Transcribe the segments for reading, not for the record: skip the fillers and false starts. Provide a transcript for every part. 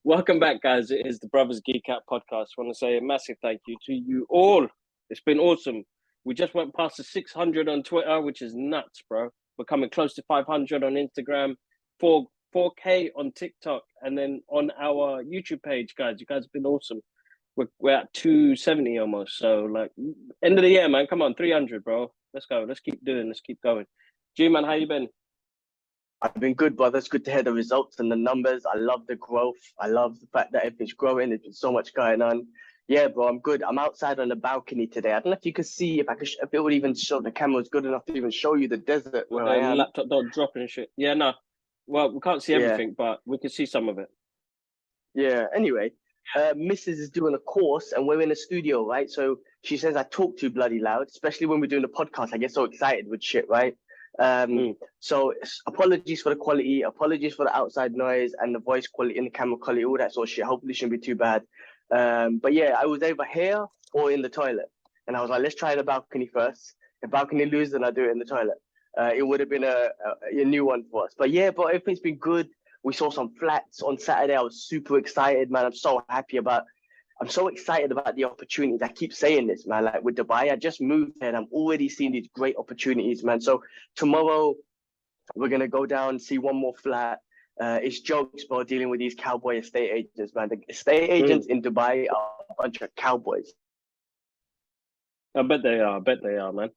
Welcome back, guys. It is the Brothers Geek Out podcast. I want to say a massive thank you to you all. It's been awesome. We just went past the 600 on Twitter, which is nuts, bro. We're coming close to 500 on Instagram, 4K on TikTok, and then on our YouTube page, guys. You guys have been awesome. We're at 270 almost. So, like, end of the year, man. Come on, 300, bro. Let's go. Let's keep doing. Let's keep going. G-Man, how you been? I've been good, brother. It's good to hear the results and the numbers. I love the growth. I love the fact that everything's growing. There's been so much going on. Yeah, bro, I'm good. I'm outside on the balcony today. I don't know if you could see, if it would even show, the camera was good enough to even show you the desert where I am. Laptop don't drop and shit. Yeah, no. Well, we can't see everything, but we can see some of it. Yeah, anyway, Mrs. is doing a course and we're in a studio, right? So she says I talk too bloody loud, especially when we're doing the podcast. I get so excited with shit, right? So apologies for the quality, apologies for the outside noise and the voice quality and the camera quality, all that sort of shit. Hopefully it shouldn't be too bad. But yeah, I was either here or in the toilet, and I was like, let's try the balcony first. If balcony loses, then I'll do it in the toilet. It would have been a new one for us. But yeah, but everything's been good. We saw some flats on Saturday. I was super excited, man. I'm so excited about the opportunities. I keep saying this, man. Like with Dubai, I just moved there and I'm already seeing these great opportunities, man. So tomorrow we're gonna go down, see one more flat. It's jokes, bro, dealing with these cowboy estate agents, man. The estate agents in Dubai are a bunch of cowboys. I bet they are, man.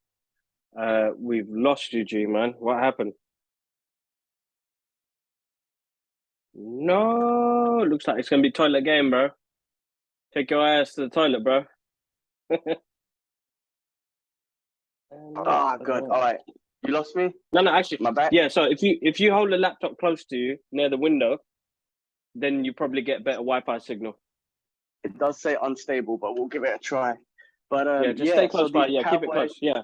We've lost you, G, man. What happened? No, looks like it's gonna be toilet game, bro. Take your ass to the toilet, bro. Oh, good. All right. You lost me? No, actually. My bad. Yeah, so if you hold the laptop close to you, near the window, then you probably get better Wi-Fi signal. It does say unstable, but we'll give it a try. But just stay close by. Yeah, keep it close. Yeah.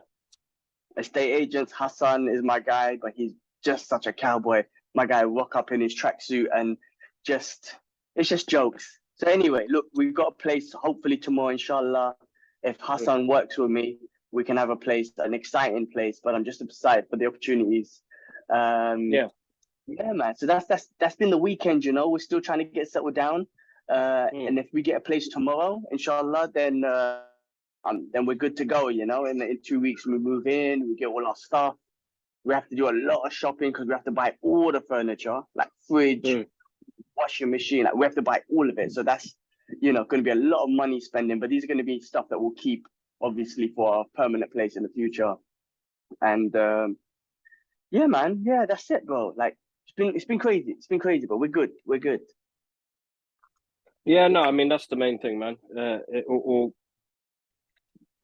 Estate agents, Hassan is my guy, but he's just such a cowboy. My guy rock up in his tracksuit and it's just jokes. So anyway, look, we've got a place hopefully tomorrow, inshallah. If Hassan works with me, we can have a place, an exciting place, but I'm just excited for the opportunities. Yeah, man. So that's been the weekend, you know. We're still trying to get settled down. And if we get a place tomorrow, inshallah, then we're good to go, you know. In 2 weeks, we move in, we get all our stuff. We have to do a lot of shopping because we have to buy all the furniture, like fridge, washing machine. Like we have to buy all of it. So that's, you know, going to be a lot of money spending. But these are going to be stuff that we'll keep, obviously, for our permanent place in the future. And yeah, man. Yeah, that's it, bro. Like it's been crazy. It's been crazy, but we're good. We're good. Yeah, no, I mean that's the main thing, man. It will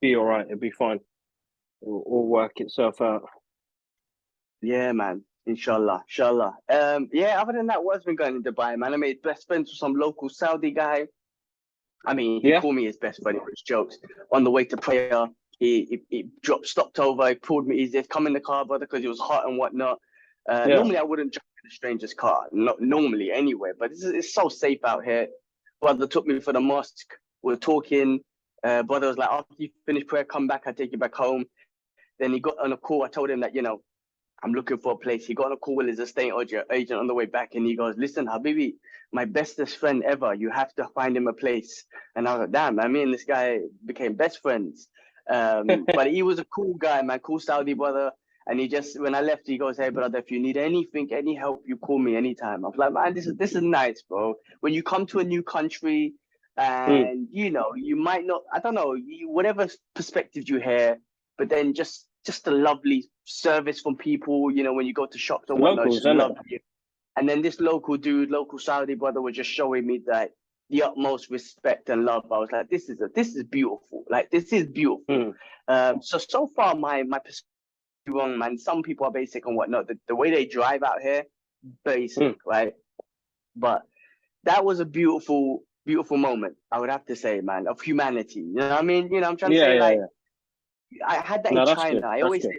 be all right. It'll be fine. It will all work itself out. Yeah, man. Inshallah. Yeah, other than that, what's been going in Dubai, man? I made best friends with some local Saudi guy. I mean, he called me his best friend for his jokes. On the way to prayer, he stopped over, he pulled me, he said, come in the car, brother, because it was hot and whatnot. Normally, I wouldn't jump in a stranger's car, not normally anyway, but it's so safe out here. Brother took me for the mosque. We were talking. Brother was like, after you finish prayer, come back, I'll take you back home. Then he got on a call. I told him that, you know, I'm looking for a place. He got on a call with his estate agent on the way back, and he goes, listen, Habibi, my bestest friend ever, you have to find him a place. And I was like, damn, me and this guy became best friends. But he was a cool guy, man, cool Saudi brother. And he just, when I left, he goes, hey, brother, if you need anything, any help, you call me anytime. I was like, man, this is nice, bro. When you come to a new country and, you know, you might not, I don't know, whatever perspective you hear, but then just a lovely service from people, you know, when you go to shops and whatnot, just love you. And then this local dude, local Saudi brother was just showing me that the utmost respect and love. I was like, this is beautiful. Like, this is beautiful. So far, my perspective is wrong, man. Some people are basic and whatnot. The way they drive out here, basic, right? But that was a beautiful, beautiful moment, I would have to say, man, of humanity. You know what I mean? You know, I'm trying to say, I had that in China. I always say,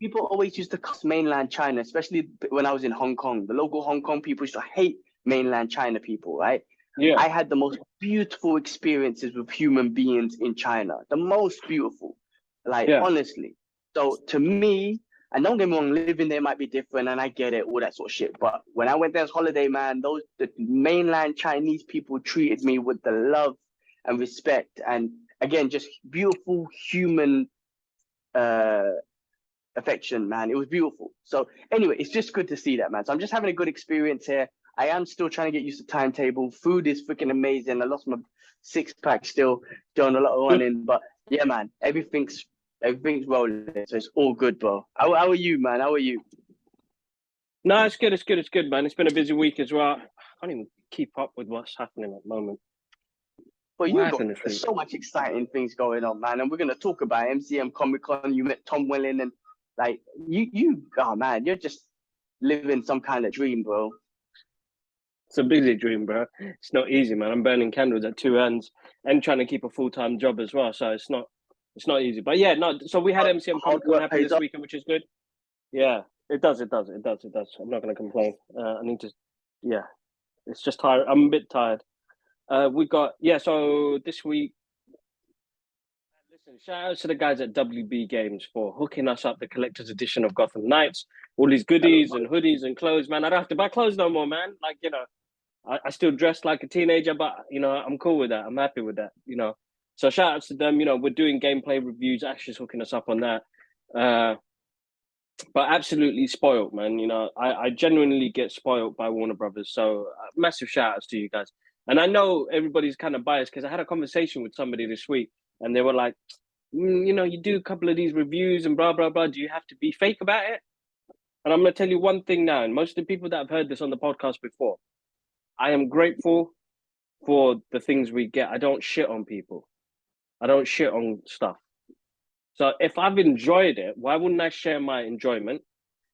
people always used to cuss mainland China, especially when I was in Hong Kong. The local Hong Kong people used to hate mainland China people, right? Yeah. I had the most beautiful experiences with human beings in China. The most beautiful, like Yeah. honestly. So to me, and don't get me wrong, living there might be different, and I get it, all that sort of shit. But when I went there as holiday, man, the mainland Chinese people treated me with the love and respect, and again, just beautiful human uh affection, man. It was beautiful. So anyway, it's just good to see that, man. So I'm just having a good experience here. I am still trying to get used to timetable. Food is freaking amazing. I lost my 6-pack still, doing a lot of running. But yeah, man, everything's rolling. So it's all good, bro. How are you, man? How are you? No, it's good. It's good. It's good, man. It's been a busy week as well. I can't even keep up with what's happening at the moment. But What you got happened this week? so much exciting things going on, man. And we're gonna talk about MCM Comic Con. You met Tom Welling, and like oh man, you're just living some kind of dream, bro. It's a busy dream, bro. It's not easy, man. I'm burning candles at two ends and trying to keep a full-time job as well. So it's not easy. But yeah, no. So we had MCM Hard Comic Con work happen pays this off. weekend, which is good. Yeah, it does. It does. It does. It does. I'm not going to complain. I need to. Yeah, it's just tired. I'm a bit tired. We got So this week, listen. Shout out to the guys at WB Games for hooking us up the collector's edition of Gotham Knights. All these goodies and hoodies and clothes, man. I don't have to buy clothes no more, man. Like I still dress like a teenager, but I'm cool with that. I'm happy with that. So shout out to them. We're doing gameplay reviews. Ashley's hooking us up on that. But absolutely spoiled, man. I genuinely get spoiled by Warner Brothers. So massive shout outs to you guys. And I know everybody's kind of biased because I had a conversation with somebody this week and they were like, you do a couple of these reviews and blah, blah, blah. Do you have to be fake about it? And I'm going to tell you one thing now. And most of the people that have heard this on the podcast before, I am grateful for the things we get. I don't shit on people. I don't shit on stuff. So if I've enjoyed it, why wouldn't I share my enjoyment?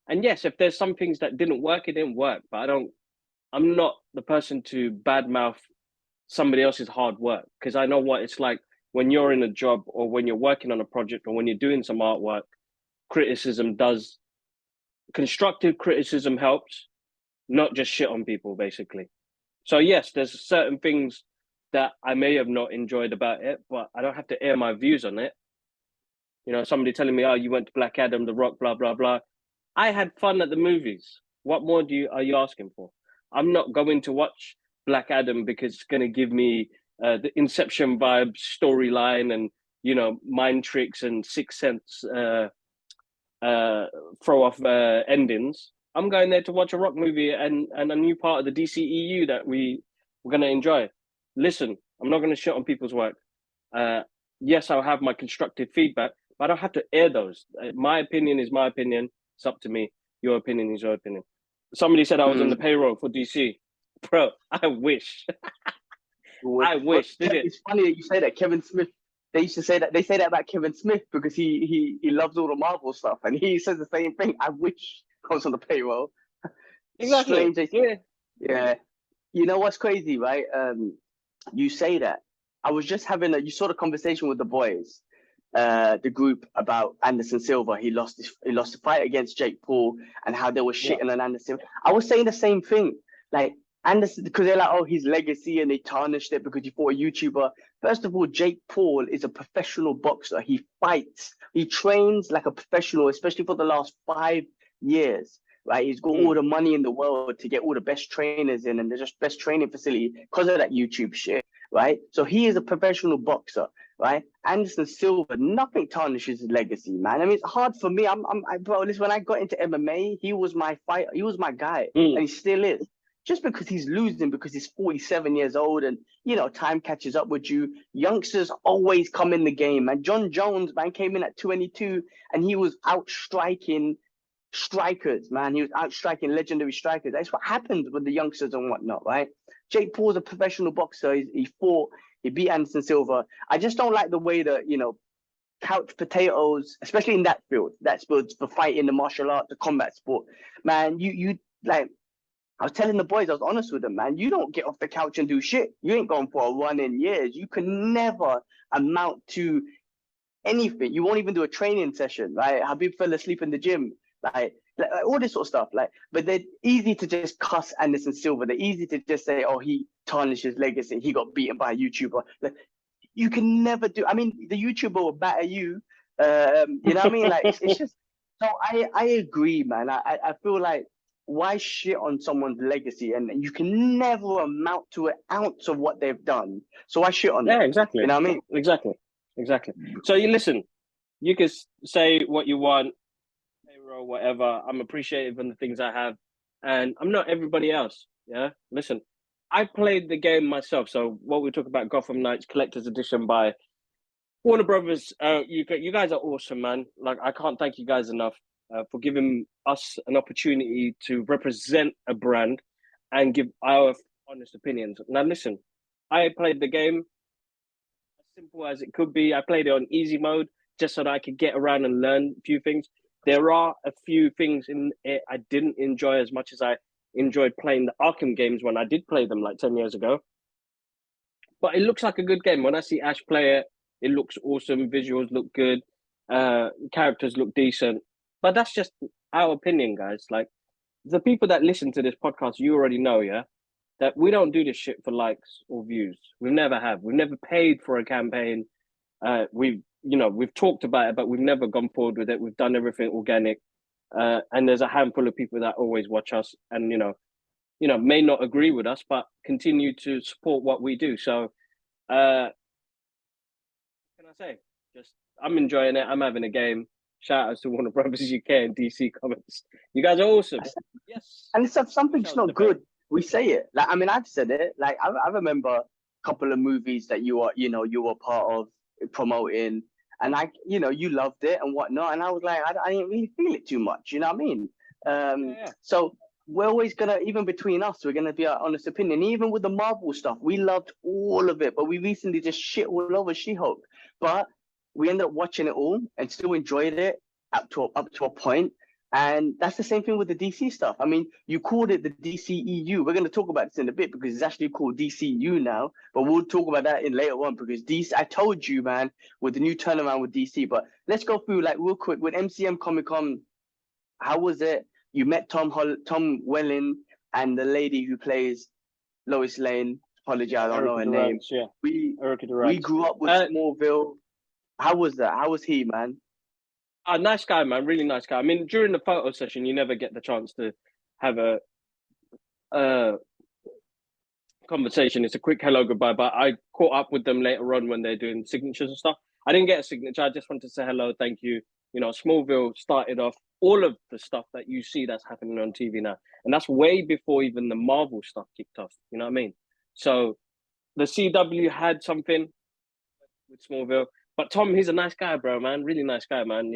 And yes, if there's some things that didn't work, it didn't work. But I'm not the person to badmouth somebody else's hard work because I know what it's like when you're in a job or when you're working on a project or when you're doing some artwork. Constructive criticism helps, not just shit on people, basically. So yes, there's certain things that I may have not enjoyed about it, but I don't have to air my views on it. Somebody telling me, "Oh, you went to Black Adam, The Rock, blah blah blah." I had fun at the movies. What more are you asking for? I'm not going to watch Black Adam because it's going to give me the Inception vibe storyline and mind tricks and Sixth Sense throw off endings. I'm going there to watch a rock movie and a new part of the DCEU that we're going to enjoy. Listen, I'm not going to shit on people's work. Yes, I'll have my constructive feedback, but I don't have to air those. My opinion is my opinion. It's up to me. Your opinion is your opinion. Somebody said I was on the payroll for DC. Bro, I wish. I wish. It's funny that you say that. Kevin Smith, they used to say that. They say that about Kevin Smith because he loves all the Marvel stuff, and he says the same thing. I wish I was on the payroll. Exactly. Strange. Yeah. You know what's crazy, right? You say that. I was just you saw the conversation with the boys, the group about Anderson Silva. He lost the fight against Jake Paul and how they were shitting on Anderson. I was saying the same thing. Like Anderson, because they're like, oh, his legacy, and they tarnished it because he fought a YouTuber. First of all, Jake Paul is a professional boxer. He fights. He trains like a professional, especially for the last 5 years. Right, he's got all the money in the world to get all the best trainers in, and the just best training facility because of that YouTube shit, right? So he is a professional boxer, right? Anderson Silva, nothing tarnishes his legacy, man. I mean, it's hard for me. Bro, listen, when I got into MMA, he was my fighter, he was my guy, and he still is. Just because he's losing, because he's 47 years old, and time catches up with you. Youngsters always come in the game, man. John Jones, man, came in at 22, and he was outstriking strikers, man. He was outstriking legendary strikers. That's what happens with the youngsters and whatnot, right? Jake Paul's a professional boxer. He beat Anderson Silva. I just don't like the way that, couch potatoes, especially in that field, for fighting, the martial art, the combat sport. Man, you like, I was telling the boys, I was honest with them, man, you don't get off the couch and do shit. You ain't gone for a run in years. You can never amount to anything. You won't even do a training session, right? Habib fell asleep in the gym. Like, like, all this sort of stuff. Like, but they're easy to just cuss Anderson Silva. They're easy to just say, oh, he tarnished his legacy. He got beaten by a YouTuber. Like, you can never do. I mean, the YouTuber will batter you. You know what I mean? Like, it's just. So I agree, man. I feel like, why shit on someone's legacy, and you can never amount to an ounce of what they've done. So why shit on them? exactly. You know what I mean? Exactly. So you listen. You can say what you want, or whatever. I'm appreciative of the things I have, and I'm not everybody else. Yeah. Listen, I played the game myself. So what we talk about, Gotham Knights Collector's Edition by Warner Brothers. You guys are awesome, man. Like, I can't thank you guys enough for giving us an opportunity to represent a brand and give our honest opinions. Now, listen, I played the game as simple as it could be. I played it on easy mode just so that I could get around and learn a few things. There are a few things in it I didn't enjoy as much as I enjoyed playing the Arkham games when I did play them like 10 years ago. But it looks like a good game. When I see Ash play it, it looks awesome. Visuals look good. Characters look decent. But that's just our opinion, guys. Like, the people that listen to this podcast, you already know, yeah, that we don't do this shit for likes or views. We never have. We've never paid for a campaign. We've talked about it, but we've never gone forward with it. We've done everything organic. And there's a handful of people that always watch us and, may not agree with us, but continue to support what we do. So, what can I say? Just, I'm enjoying it. I'm having a game. Shout out to Warner Brothers UK and DC Comics. You guys are awesome. Yes. And if something's not good, we say it. Like, I mean, I've said it. Like, I remember a couple of movies that you were part of promoting, and you loved it and whatnot. And I was like, I didn't really feel it too much. You know what I mean? So we're always gonna, even between us, we're gonna be our honest opinion. Even with the Marvel stuff, we loved all of it, but we recently just shit all over She-Hulk. But we ended up watching it all and still enjoyed it up to a point. And that's the same thing with the DC stuff. I mean, you called it the DCEU. We're going to talk about this in a bit because it's actually called DCU now. But we'll talk about that in later on because DC, I told you, man, with the new turnaround with DC. But let's go through, like, real quick with MCM Comic Con. How was it? You met Tom Welling and the lady who plays Lois Lane. Apologize, I don't know her name. Yeah. We grew up with Smallville. How was that? How was he, man? A nice guy, man. Really nice guy. I mean, during the photo session, you never get the chance to have a conversation. It's a quick hello, goodbye. But I caught up with them later on when they're doing signatures and stuff. I didn't get a signature. I just wanted to say hello, thank you. Smallville started off all of the stuff that you see that's happening on TV now. And that's way before even the Marvel stuff kicked off. You know what I mean? So the CW had something with Smallville. But Tom, he's a nice guy, bro, man. Really nice guy, man.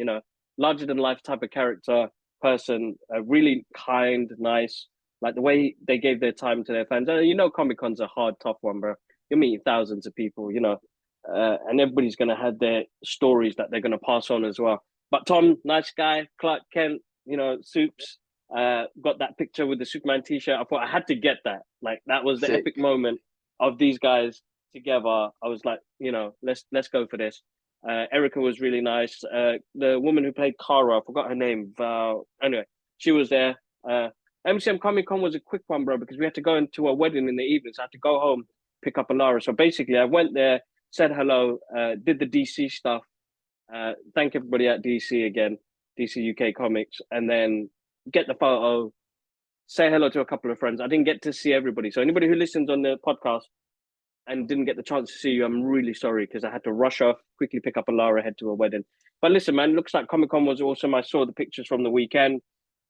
Larger than life type of character, person, really kind, nice. Like the way they gave their time to their fans. Comic-Con's a hard, tough one, bro. You're meeting thousands of people, and everybody's going to have their stories that they're going to pass on as well. But Tom, nice guy. Clark Kent, Soups, got that picture with the Superman t-shirt. I thought I had to get that. Like, that was the epic moment of these guys together. I was like, let's go for this. Erica was really nice. The woman who played Kara, I forgot her name. Anyway, she was there. MCM Comic Con was a quick one, bro, because we had to go into a wedding in the evening, so I had to go home, pick up Alara. So basically, I went there, said hello, did the DC stuff. Thank everybody at DC again, DC UK Comics, and then get the photo, say hello to a couple of friends. I didn't get to see everybody. So anybody who listens on the podcast and didn't get the chance to see you, I'm really sorry because I had to rush off, quickly pick up Alara, head to a wedding. But listen, man, looks like Comic-Con was awesome. I saw the pictures from the weekend.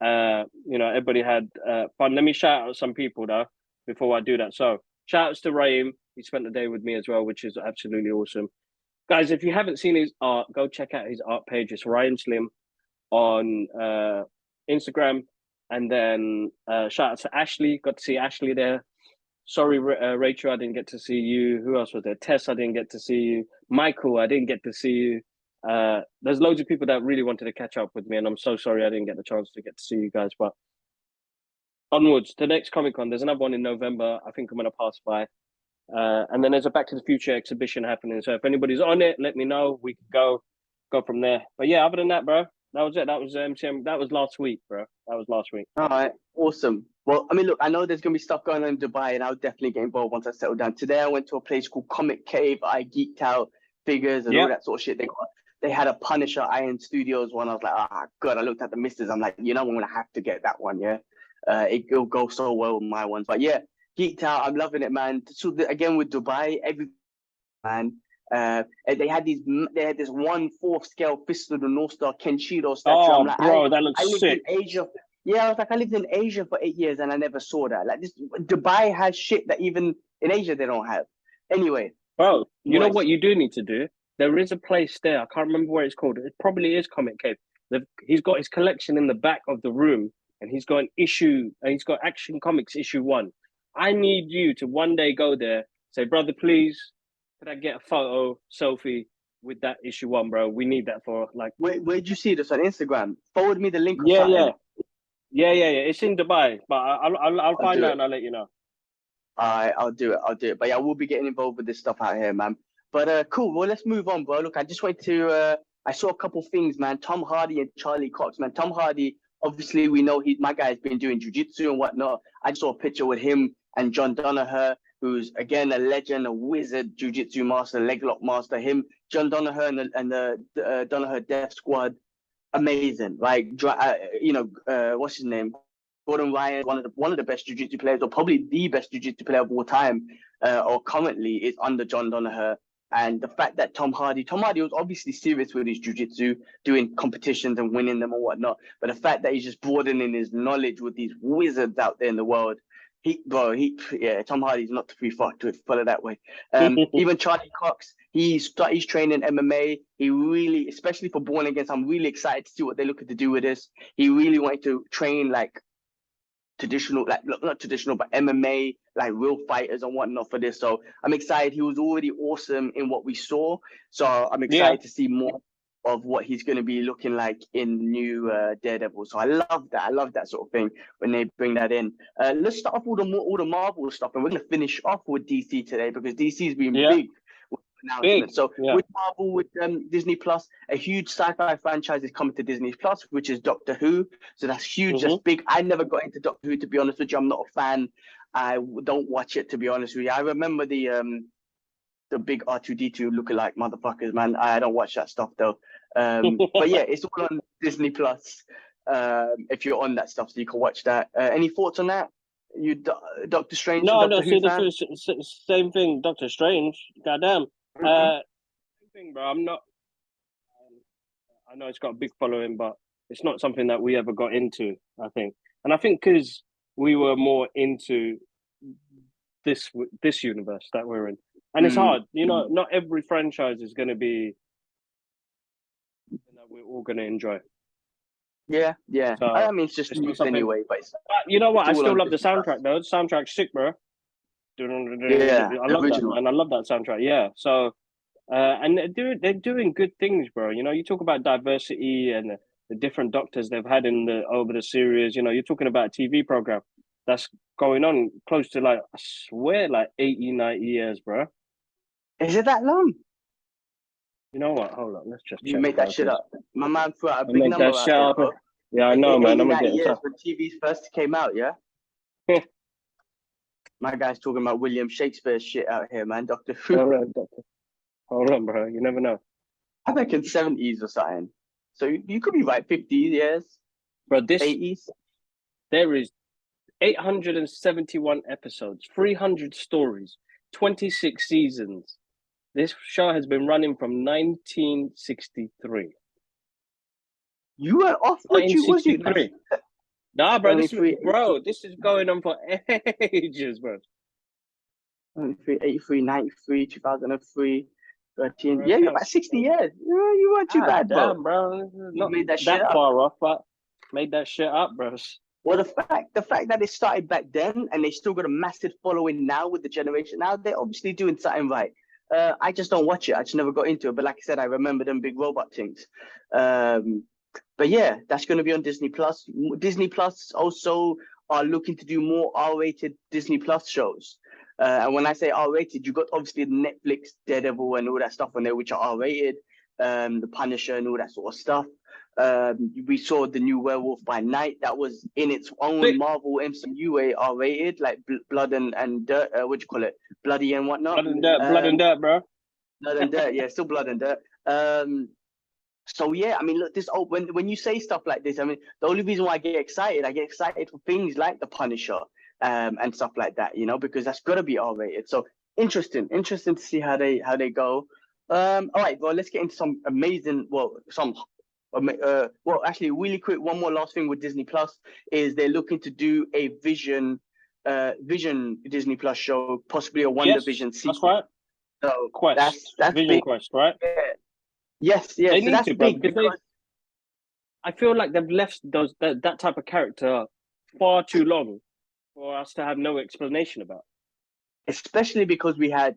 Everybody had fun. Let me shout out some people, though, before I do that. So shout outs to Raheem. He spent the day with me as well, which is absolutely awesome. Guys, if you haven't seen his art, go check out his art page. It's Ryan Slim on Instagram. And then shout out to Ashley. Got to see Ashley there. Sorry, Rachel, I didn't get to see you. Who else was there? Tess, I didn't get to see you. Michael, I didn't get to see you. There's loads of people that really wanted to catch up with me, and I'm so sorry I didn't get the chance to get to see you guys. But onwards to the next Comic-Con. There's another one in November. I think I'm going to pass by. And then there's a Back to the Future exhibition happening. So if anybody's on it, let me know. We could go from there. But yeah, other than that, bro, That was it. That was MCM. That was last week, bro. That was last week. All right, awesome. Well, I mean, look, I know there's gonna be stuff going on in Dubai, and I'll definitely get involved once I settle down. Today, I went to a place called Comic Cave. I geeked out figures and all Yeah. that sort of shit. They had a Punisher Iron Studios one. I was like, ah, God. I looked at the misses. I'm like, you know, I'm gonna have to get that one. Yeah, it'll go so well with my ones. But yeah, geeked out. I'm loving it, man. So again with Dubai, every man. They had this 1/4 scale Fist of the North Star Kenshiro statue. I'm Oh, like, bro, that I looks lived sick. in Asia. Yeah, I was like, I lived in Asia for 8 years and I never saw that. Like this, Dubai has shit that even in Asia they don't have. Anyway, Bro, you know nice. what you do need to do? There is a place there. I can't remember where it's called. It probably is Comic Cave. He's got his collection in the back of the room, and he's got an issue. And he's got Action Comics issue 1. I need you to one day go there. Say, brother, please, could I get a photo selfie with that issue 1, bro? We need that for like. Where'd you see this on Instagram? Forward me the link or Yeah, something. yeah. It's in Dubai, but I'll find out and I'll let you know. All right, I'll do it. But yeah, we'll be getting involved with this stuff out here, man. But cool. Well, let's move on, bro. Look, I just wanted to. I saw a couple things, man. Tom Hardy and Charlie Cox, man. Tom Hardy, obviously, we know my guy's been doing jujitsu and whatnot. I just saw a picture with him and John Danaher, who's again a legend, a wizard, jujitsu master, leg lock master. Him, John Danaher, and the Danaher Death Squad, amazing. Like, what's his name? Gordon Ryan, one of the best jiu-jitsu players, or probably the best jiu-jitsu player of all time, or currently is under John Danaher. And the fact that Tom Hardy was obviously serious with his jiu-jitsu, doing competitions and winning them or whatnot. But the fact that he's just broadening his knowledge with these wizards out there in the world, Tom Hardy's not to be fucked with, put it that way. Even Charlie Cox, he's training MMA. He really, especially for Born Against, I'm really excited to see what they're looking to do with this. He really wanted to train like traditional, like not traditional, but MMA, like real fighters and whatnot for this. So I'm excited. He was already awesome in what we saw. So I'm excited to see more of what he's going to be looking like in new Daredevil. So I love that. I love that sort of thing when they bring that in. Let's start off with all the Marvel stuff, and we're going to finish off with DC today because DC's been big announcement. So with Marvel, with Disney Plus, a huge sci-fi franchise is coming to Disney Plus, which is Doctor Who. So that's huge. That's big. I never got into Doctor Who, to be honest with you. I'm not a fan. I don't watch it, to be honest with you. I remember the big R2D2 lookalike motherfuckers, man. I don't watch that stuff though. But yeah, it's all on Disney Plus. If you're on that stuff, so you can watch that. Any thoughts on that? You Doctor Strange? No, Doctor Who fan? the same thing. Doctor Strange. Goddamn. Same thing, bro. I'm not. I know it's got a big following, but it's not something that we ever got into. I think, and I think because we were more into this universe that we're in, and it's hard. You know, not every franchise is going to be something that we're all going to enjoy. Yeah. So, I mean, it's just news anyway. But you know what? I still love the soundtrack, though. The soundtrack's sick, bro. Yeah, I love that, man. I love that soundtrack. Yeah. So, and they're doing good things, bro. You know, you talk about diversity and the different doctors they've had over the series. You know, you're talking about a TV program that's going on close to, like, I swear, like 80, 90 years, bro. Is it that long? You know what? Hold on, let's just check. You make that shit up. My man threw out a big make number that shit up. Bro. Yeah, I know, man. I'm gonna get years when TVs first came out, yeah? My guy's talking about William Shakespeare's shit out here, man. Doctor Who. Hold on, bro. You never know. I reckon 70s or something. So you could be right, 50 years. Bro, 80s. There is 871 episodes, 300 stories, 26 seasons. This show has been running from 1963. You were off? What you was you? Nah, bro, this is going on for ages, bro. 83, 93, 2003, 13. Yeah, you're about 60 years. You weren't too bad, damn, bro. Not made that shit far off, but made that shit up, bro. Well, the fact that it started back then and they still got a massive following now with the generation now, they're obviously doing something right. I just don't watch it. I just never got into it. But like I said, I remember them big robot things. But yeah, that's going to be on Disney Plus. Disney Plus also are looking to do more R-rated Disney Plus shows. And when I say R-rated, you got obviously the Netflix, Daredevil, and all that stuff on there, which are R-rated. The Punisher and all that sort of stuff. We saw the new Werewolf by Night that was in its own Sick. Marvel MCU way R-rated, like blood and dirt. What do you call it? Bloody and whatnot. Blood and dirt, bro. Blood and dirt. Yeah, still blood and dirt. So yeah, I mean, look, when you say stuff like this, I mean, the only reason why I get excited for things like the Punisher, and stuff like that, you know, because that's got to be R-rated. So interesting to see how they go. All right, well, let's get into some amazing, actually, really quick, one more last thing with Disney Plus is they're looking to do a Vision Disney Plus show, possibly a WandaVision sequel. That's right. So Quest. that's Vision big. Quest, right? Yeah. Yes. They So need that's to, bro, big because I feel like they've left that type of character far too long for us to have no explanation about. especially because we had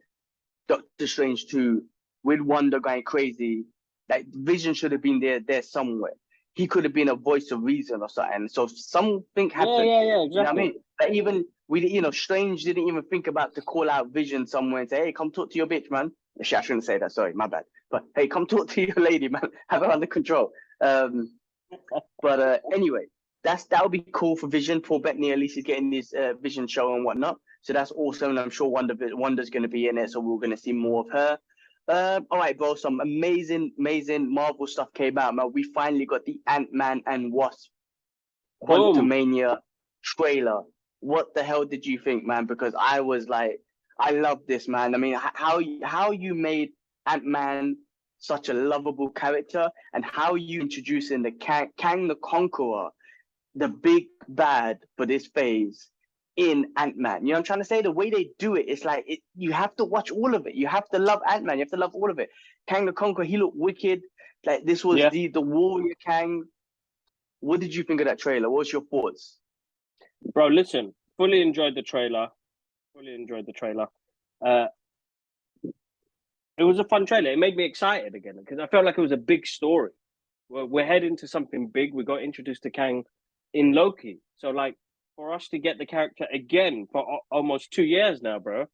Doctor Strange 2 with Wanda going crazy. Like Vision should have been there somewhere. He could have been a voice of reason or something. So if something happened. Yeah, exactly. You know what I mean? Like even Strange didn't even think about to call out Vision somewhere and say, "Hey, come talk to your bitch, man." Actually, I shouldn't say that. Sorry, my bad. But hey, come talk to your lady, man. Have her under control. But anyway, that would be cool for Vision. Paul Bettany, at least he's getting his Vision show and whatnot. So that's awesome. And I'm sure Wanda's going to be in it. So we're going to see more of her. All right, bro. Some amazing Marvel stuff came out, man. We finally got the Ant-Man and Wasp Quantumania trailer. What the hell did you think, man? Because I was like, I love this, man. I mean, how you made Ant-Man such a lovable character, and how you introducing the Kang the Conqueror, the big bad for this phase in Ant-Man. You know what I'm trying to say? The way they do it, it's like you have to watch all of it. You have to love Ant-Man. You have to love all of it. Kang the Conqueror, he looked wicked. Like this was the warrior Kang. What did you think of that trailer? What's your thoughts? Bro, listen, fully enjoyed the trailer. It was a fun trailer. It made me excited again because I felt like it was a big story. We're heading to something big. We got introduced to Kang in Loki. So, like, for us to get the character again for almost 2 years now, bro,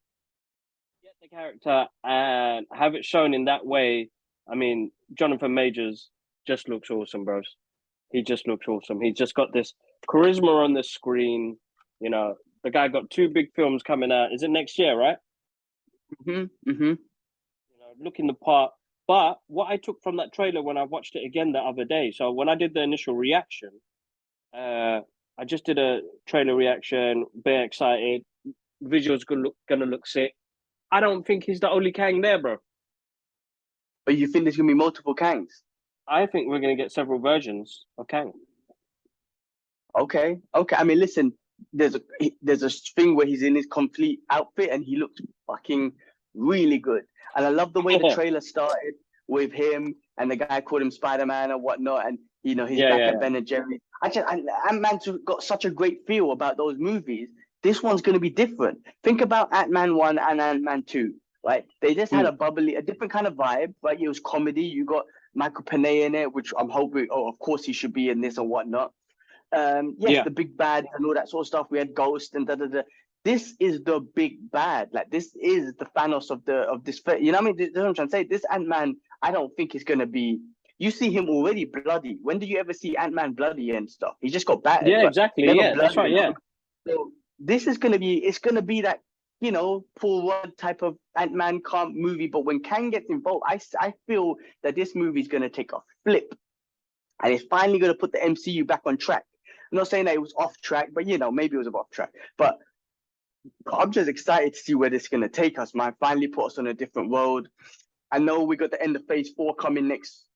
get the character and have it shown in that way. I mean, Jonathan Majors just looks awesome, bros. He just looks awesome. He's just got this charisma on the screen. You know, the guy got 2 big films coming out. Is it next year, right? Mm-hmm. You know, looking the part. But what I took from that trailer when I watched it again the other day, so when I did the initial reaction, I just did a trailer reaction, very excited. Visuals gonna look sick. I don't think he's the only Kang there, bro. But you think there's gonna be multiple Kangs? I think we're gonna get several versions of Kang. Okay. I mean, listen, there's a thing where he's in his complete outfit and he looks fucking really good. And I love the way the trailer started with him and the guy called him Spider-Man and whatnot. And, you know, he's back at Ben and Jerry. Ant-Man's got such a great feel about those movies. This one's going to be different. Think about Ant-Man 1 and Ant-Man 2, right? They just had a different kind of vibe, right? It was comedy. You got Michael Pena in it, which I'm hoping, of course he should be in this and whatnot. The big bad and all that sort of stuff. We had Ghost and da. This is the big bad. Like this is the Thanos of this. You know what I mean? That's what I'm trying to say. This Ant-Man, I don't think is gonna be. You see him already bloody. When did you ever see Ant-Man bloody and stuff? He just got battered. Yeah, exactly. Yeah, that's right. Yeah. So this is gonna be. It's gonna be that, you know, Paul Rudd type of Ant-Man movie. But when Kang gets involved, I feel that this movie is gonna take a flip, and it's finally gonna put the MCU back on track. I'm not saying that it was off track, but you know, maybe it was off track. But I'm just excited to see where this is going to take us, man. Finally put us on a different road. I know we got the end of phase 4 coming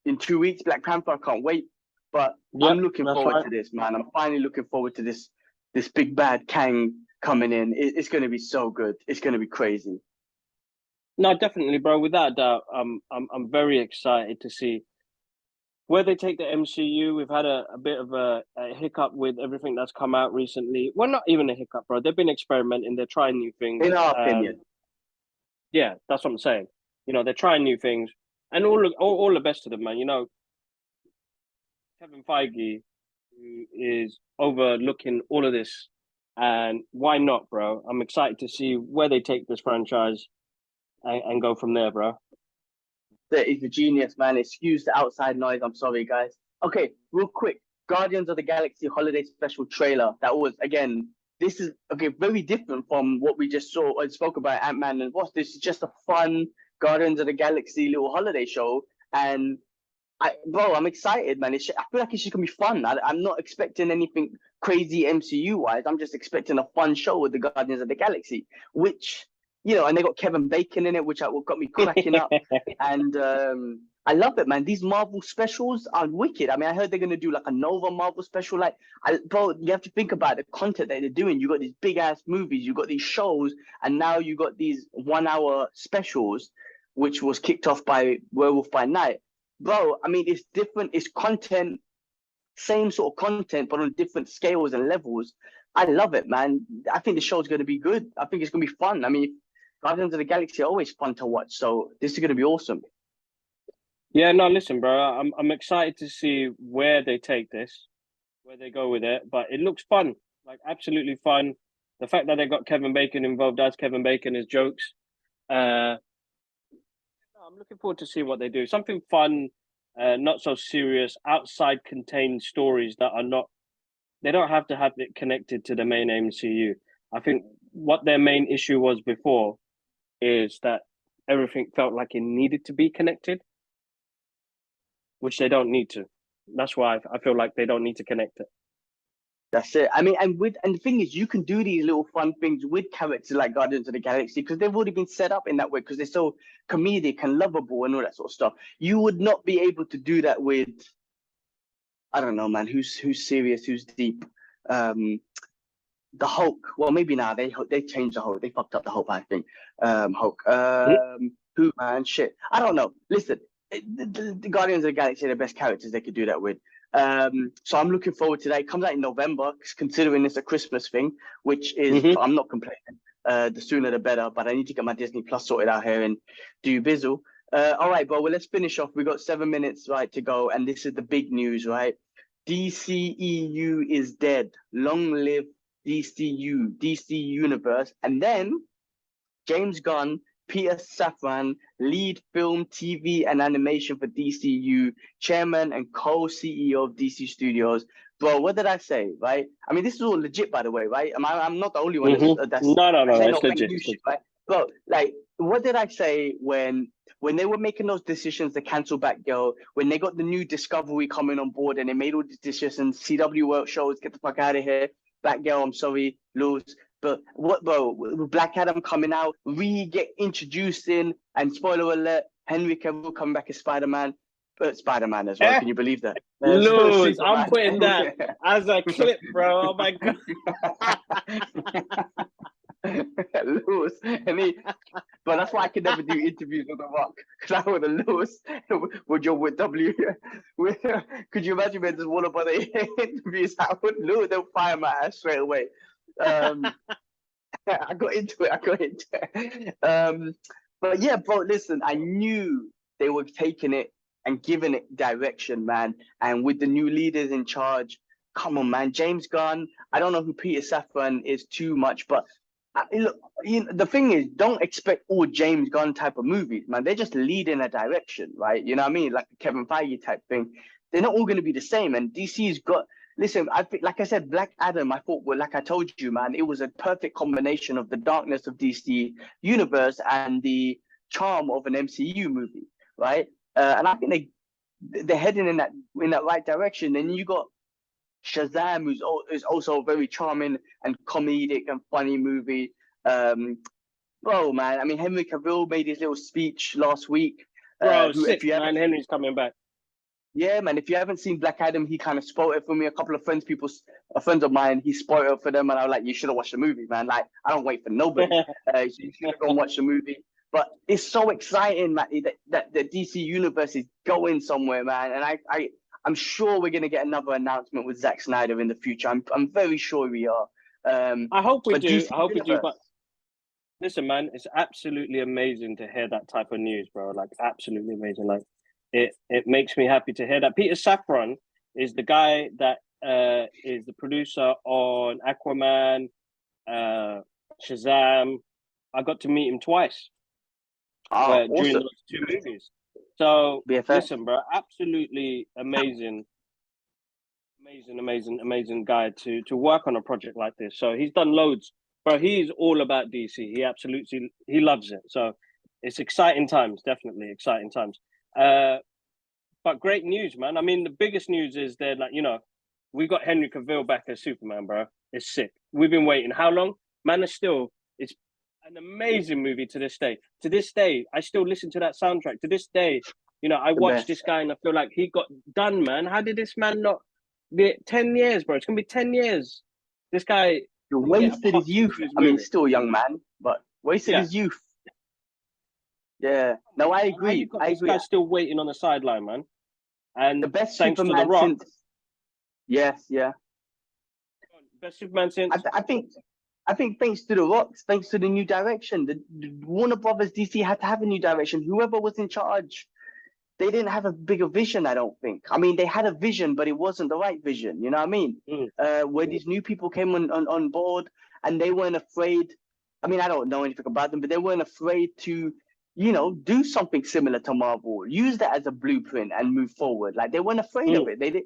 in 2 weeks. Black Panther, I can't wait. But I'm looking forward to this, man. I'm finally looking forward to this big bad Kang coming in. It's going to be so good. It's going to be crazy. No, definitely, bro. Without a doubt, I'm very excited to see where they take the MCU. We've had a bit of a hiccup with everything that's come out recently. Well, not even a hiccup, bro. They've been experimenting. They're trying new things. In our opinion. Yeah, that's what I'm saying. You know, they're trying new things. And all the best to them, man. You know, Kevin Feige is overlooking all of this. And why not, bro? I'm excited to see where they take this franchise and go from there, bro. He's a genius, man. Excuse the outside noise. I'm sorry, guys. Okay, real quick. Guardians of the Galaxy holiday special trailer. That was again. This is okay, very different from what we just saw and spoke about Ant-Man and Wasp. This is just a fun Guardians of the Galaxy little holiday show, and bro, I'm excited, man. I feel like it's just gonna be fun. I'm not expecting anything crazy MCU wise. I'm just expecting a fun show with the Guardians of the Galaxy, which and they got Kevin Bacon in it, which got me cracking up. And I love it, man. These Marvel specials are wicked. I mean, I heard they're gonna do like a Nova Marvel special. Like, bro, you have to think about the content that they're doing. You got these big ass movies, you got these shows, and now you got these 1 hour specials, which was kicked off by Werewolf by Night. Bro, I mean, it's different. It's content, same sort of content, but on different scales and levels. I love it, man. I think the show's going to be good. I think it's going to be fun. I mean, Guardians of the Galaxy are always fun to watch, so this is going to be awesome. Yeah, no, listen, bro. I'm excited to see where they take this, where they go with it. But it looks fun, like absolutely fun. The fact that they got Kevin Bacon involved as Kevin Bacon is jokes. I'm looking forward to see what they do. Something fun, not so serious, outside contained stories that are not. They don't have to have it connected to the main MCU. I think what their main issue was before is that everything felt like it needed to be connected, which they don't need to. That's why I feel like they don't need to connect it. That's it. I mean, and the thing is, you can do these little fun things with characters like Guardians of the Galaxy because they've already been set up in that way because they're so comedic and lovable and all that sort of stuff. You would not be able to do that with, I don't know, man. Who's serious? Who's deep? The Hulk. Well, maybe now they changed the Hulk. They fucked up the Hulk. I think. Hulk. Who, man? Shit. I don't know. Listen, the Guardians of the Galaxy are the best characters they could do that with. So I'm looking forward to that. It comes out in November, considering it's a Christmas thing, which is I'm not complaining. The sooner the better, but I need to get my Disney Plus sorted out here and do Bizzle. All right, bro. Well, let's finish off. We got 7 minutes right to go, and this is the big news, right? DCEU is dead. Long live DCU, DC Universe, and then James Gunn, Peter Safran, lead film, TV, and animation for DCU, chairman and co-CEO of DC Studios. Bro, what did I say, right? I mean, this is all legit, by the way, right? I'm not the only one that's no, it's legit. Shit, right? Bro, like, what did I say when they were making those decisions to cancel Batgirl, when they got the new Discovery coming on board and they made all these decisions, CW work shows, get the fuck out of here, Batgirl, I'm sorry, lose. But what, bro? Black Adam coming out, get introducing, and spoiler alert: Henry Cavill coming back as Spider-Man, Spider-Man as well. Can you believe that? Lose. I'm putting that as a clip, bro. Oh my god. Lose. But that's why I could never do interviews with The Rock because I would have lost with W. Could you imagine me just one of the interviews? I would lose. They'll fire my ass straight away. I got into it. But yeah, bro, listen, I knew they were taking it and giving it direction, man. And with the new leaders in charge, come on, man. James Gunn, I don't know who Peter Safran is too much, but look, the thing is, don't expect all James Gunn type of movies, man. They're just leading a direction, right? You know what I mean? Like a Kevin Feige type thing. They're not all going to be the same. And DC's got... Listen, I think, like I said, Black Adam, I thought, well, like I told you, man, it was a perfect combination of the darkness of DC Universe and the charm of an MCU movie, right? And I think they're heading in that right direction. And you got Shazam, who's also a very charming and comedic and funny movie. Bro, man, I mean, Henry Cavill made his little speech last week. Bro, sick, man. Henry's coming back. Yeah, man. If you haven't seen Black Adam, he kind of spoiled it for me. A couple of friends of mine, he spoiled it for them, and I was like, "You should have watched the movie, man." Like, I don't wait for nobody. So you should have gone watch the movie. But it's so exciting, man, that the DC universe is going somewhere, man. And I'm sure we're gonna get another announcement with Zack Snyder in the future. I'm very sure we are. I hope we do. I hope we do. But listen, man, it's absolutely amazing to hear that type of news, bro. Like, absolutely amazing. Like. It makes me happy to hear that. Peter Safran is the guy that is the producer on Aquaman, Shazam. I got to meet him twice during those two movies. So listen, bro, absolutely amazing Amazing guy to work on a project like this. So he's done loads, bro. He's all about DC. He loves it. So it's exciting times, definitely exciting times. But great news, man. I mean, the biggest news is that, like, we got Henry Cavill back as Superman, bro. It's sick. We've been waiting. How long? Man of Steel. It's an amazing movie to this day. To this day, I still listen to that soundtrack. To this day, I watch this guy and I feel like he got done, man. How did this man not get 10 years, bro? It's going to be 10 years. This guy wasted his youth. I mean, still a young man, but wasted his youth. Yeah. No, I agree. This guy's still waiting on the sideline, man. And the best thanks Superman to The Rock. since. Yes, yeah. Best Superman since. I think thanks to The Rock, thanks to the new direction, the Warner Brothers DC had to have a new direction. Whoever was in charge, they didn't have a bigger vision, I don't think. I mean, they had a vision, but it wasn't the right vision. You know what I mean? Where these new people came on board and they weren't afraid. I mean, I don't know anything about them, but they weren't afraid to, do something similar to Marvel. Use that as a blueprint and move forward. Like, they weren't afraid of it. They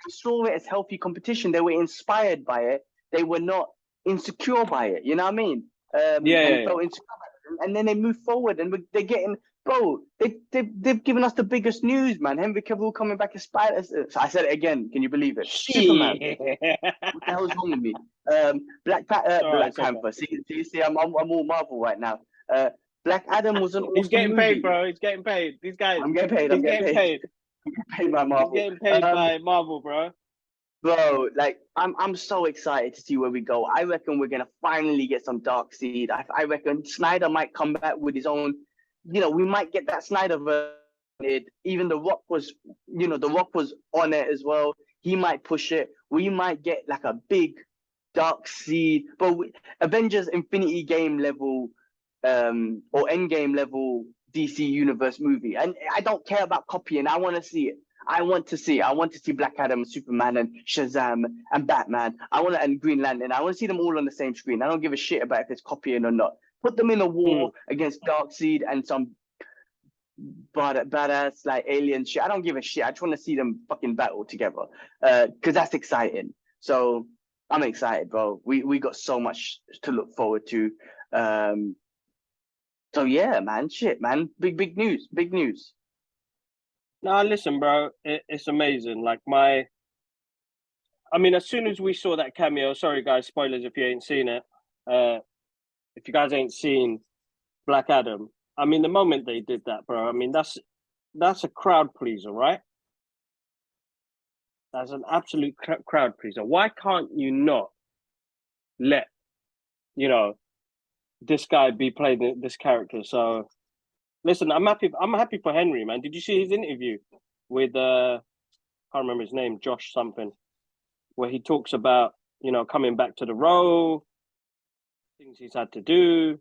saw it as healthy competition. They were inspired by it. They were not insecure by it. You know what I mean? Felt insecure. And then they move forward and they're getting... Bro, they've given us the biggest news, man. Henry Cavill coming back as Spider. I said it again. Can you believe it? Superman. What the hell's wrong with me? Black Panther. See, I'm all Marvel right now. Black Adam was an awesome He's getting movie. paid, bro. He's getting paid. These guys. I'm getting paid. I'm getting paid. I'm getting paid by Marvel. He's getting paid by Marvel, bro. Bro, like I'm so excited to see where we go. I reckon we're gonna finally get some Darkseid. I reckon Snyder might come back with his own. We might get that Snyder version. Even The Rock was, The Rock was on it as well. He might push it. We might get like a big Darkseid, but Avengers Infinity Game level, or Endgame level DC Universe movie. And I don't care about copying. I want to see it. I want to see Black Adam, Superman, and Shazam, and Batman. And Green Lantern. I want to see them all on the same screen. I don't give a shit about if it's copying or not. Put them in a war against Darkseid and some badass like alien shit. I don't give a shit. I just want to see them fucking battle together, because that's exciting. So I'm excited, bro. We got so much to look forward to. So yeah, man. Shit, man. Big news. Big news. Nah, listen, bro. It's amazing. Like I mean, as soon as we saw that cameo, sorry guys, spoilers if you ain't seen it. If you guys ain't seen Black Adam, I mean, the moment they did that, bro, I mean, that's a crowd pleaser, right? That's an absolute crowd pleaser. Why can't you not let, this guy be playing this character? So, listen, I'm happy for Henry, man. Did you see his interview with, I can't remember his name, Josh something, where he talks about, coming back to the role, things he's had to do,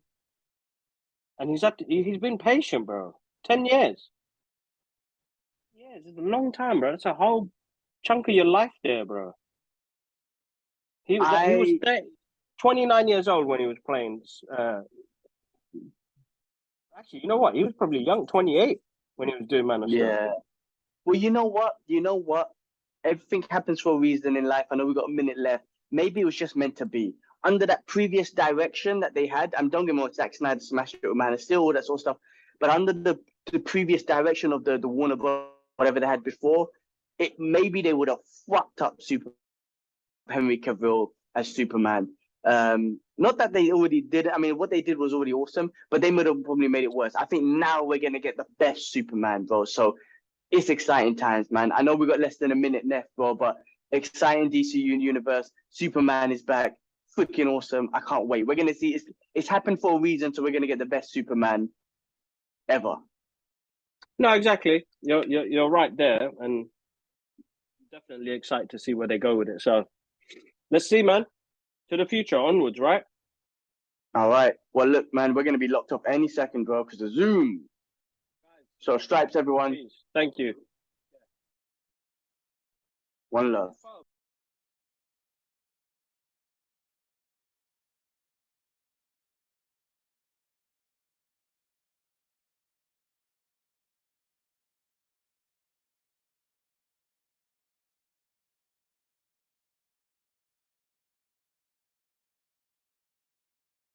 and he's been patient, bro. 10 years. Yeah, it's a long time, bro. That's a whole chunk of your life there, bro. He was 29 years old when he was playing. Actually, you know what? He was probably young, 28 when he was doing Man of Steel. Yeah. Well, you know what? Everything happens for a reason in life. I know we've got a minute left. Maybe it was just meant to be. Under that previous direction that they had, and don't get me wrong, Zack Snyder smashed it with Man of Steel, all that sort of stuff. But under the previous direction of the Warner Bros., whatever they had before, maybe they would have fucked up Henry Cavill as Superman. Not that they already did it. I mean, what they did was already awesome, but they would have probably made it worse. I think now we're gonna get the best Superman, bro. So it's exciting times, man. I know we got less than a minute left, bro, but exciting DCU universe. Superman is back. Freaking awesome. I can't wait. We're going to see it's happened for a reason, so we're going to get the best Superman ever. No, exactly. You're right there, and definitely excited to see where they go with it. So let's see, man. To the future, onwards, right? All right. Well, look, man, we're going to be locked up any second, bro, because of Zoom. So stripes, everyone. Thank you. One love.